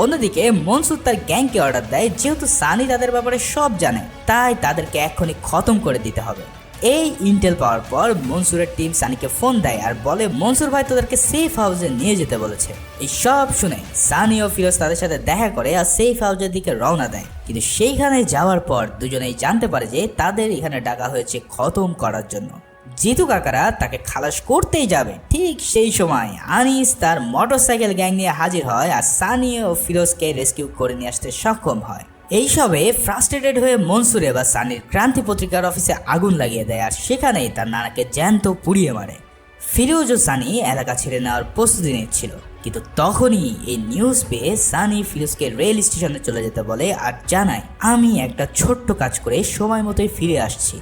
অন্যদিকে মনসুর তার গ্যাংকে অর্ডার দেয়, যেহেতু সানি তাদের ব্যাপারে সব জানে তাই তাদেরকে এক্ষুনি খতম করে দিতে হবে। এই ইন্টেল পাওয়ার পর মনসুরের টিম সানিকে ফোন দেয় আর বলে মনসুর ভাই তাদেরকে সেফ হাউসে নিয়ে যেতে বলেছে। এই সব শুনে সানি ও ফিরোজ তাদের সাথে দেখা করে আর সেফ হাউসের দিকে রওনা দেয়। কিন্তু সেইখানে যাওয়ার পর দুজনেই জানতে পারে যে তাদের এখানে ডাকা হয়েছে খতম করার জন্য। জিতু কাকারা তাকে খালাস করতেই যাবে, ঠিক সেই সময় আনিস তার মোটরসাইকেল গ্যাং নিয়ে হাজির হয় আর সানি ও ফিরোজকে রেস্কিউ করে নিয়ে আসতে সক্ষম হয়। এইসবে ফ্রাস্ট্রেটেড হয়ে মনসুর এবার সানির ক্রান্তি পত্রিকার অফিসে আগুন লাগিয়ে দেয় আর সেখানেই তার নানাকে জ্যান্ত পুড়িয়ে মারে। ফিরোজ ও সানি এলাকা ছেড়ে নেওয়ার প্রস্তুতি নিচ্ছিল, কিন্তু তখনই এই নিউজ পেয়ে সানি ফিরোজকে রেল স্টেশনে চলে যেতে বলে আর জানায় আমি একটা ছোট্ট কাজ করে সময় মতোই ফিরে আসছি।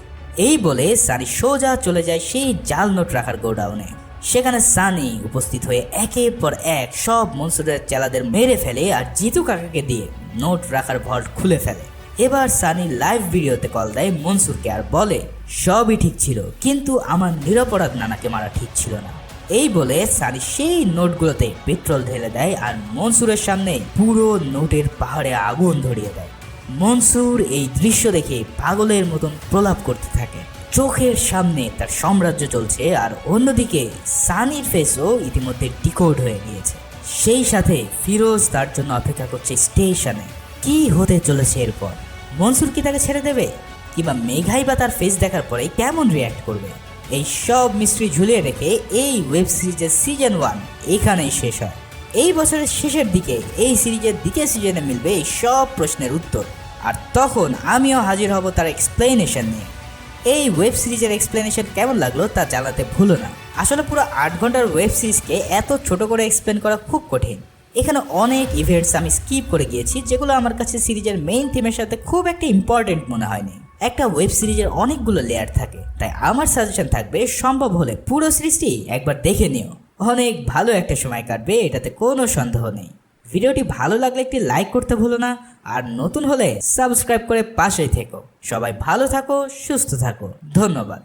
এই বলে সানি সোজা চলে যায় সেই জাল নোট রাখার গোডাউনে। সেখানে সানি উপস্থিত হয়ে একের পর এক সব মনসুরের চেলাদের মেরে ফেলে আর জিতু কাকাকে দিয়ে নোট রাখার ভল্ট খুলে ফেলে। এবার সানি লাইভ ভিডিওতে কল দেয় মনসুরকে আর বলে সবই ঠিক ছিল, কিন্তু আমার নিরপরাধ নানাকে মারা ঠিক ছিল না। এই বলে সানি সেই নোটগুলোতে পেট্রোল ঢেলে দেয় আর মনসুরের সামনে পুরো নোটের পাহাড়ে আগুন ধরিয়ে দেয়। মনসুর এই দৃশ্য দেখে পাগলের মতন প্রলাপ করতে থাকে। চোখের সামনে তার সাম্রাজ্য চলছে আর অন্যদিকে সানির ফেসও ইতিমধ্যে ডিকোড হয়ে গিয়েছে। সেই সাথে ফিরোজ তার জন্য অপেক্ষা করছে স্টেশনে। কি হতে চলেছে এরপর? মনসুর কি তাকে ছেড়ে দেবে, কিংবা মেঘাই বা তার ফেস দেখার পরে কেমন রিয়্যাক্ট করবে? এই সব মিস্ট্রি ঝুলিয়ে রেখে এই ওয়েব সিরিজের সিজন 1 এখানেই শেষ হয়। এই বছরের শেষের দিকে এই সিরিজের দ্বিতীয় সিজনে মিলবে এই সব প্রশ্নের উত্তর, আর তখন আমিও হাজির হব তার এক্সপ্লেনেশন নিয়ে। এই ওয়েব সিরিজের এক্সপ্লেনেশন কেমন লাগলো তা জানাতে ভুলো না। আসলে পুরো 8 ঘন্টার ওয়েব সিরিজকে এত ছোট করে এক্সপ্লেন করা খুব কঠিন। এখানে অনেক ইভেন্টস আমি স্কিপ করে গিয়েছি যেগুলো আমার কাছে সিরিজের মেইন থিমের সাথে খুব একটা ইম্পর্টেন্ট মনে হয়নি। একটা ওয়েব সিরিজের অনেকগুলো লেয়ার থাকে, তাই আমার সাজেশন থাকবে সম্ভব হলে পুরো সিরিজটি একবার দেখে নিও। অনেক ভালো একটা সময় কাটবে, এটাতে কোনো সন্দেহ নেই। ভিডিওটি ভালো লাগলে একটি লাইক করতে ভুলো না, আর নতুন হলে সাবস্ক্রাইব করে পাশেই থেকো। সবাই ভালো থাকো, সুস্থ থাকো, ধন্যবাদ।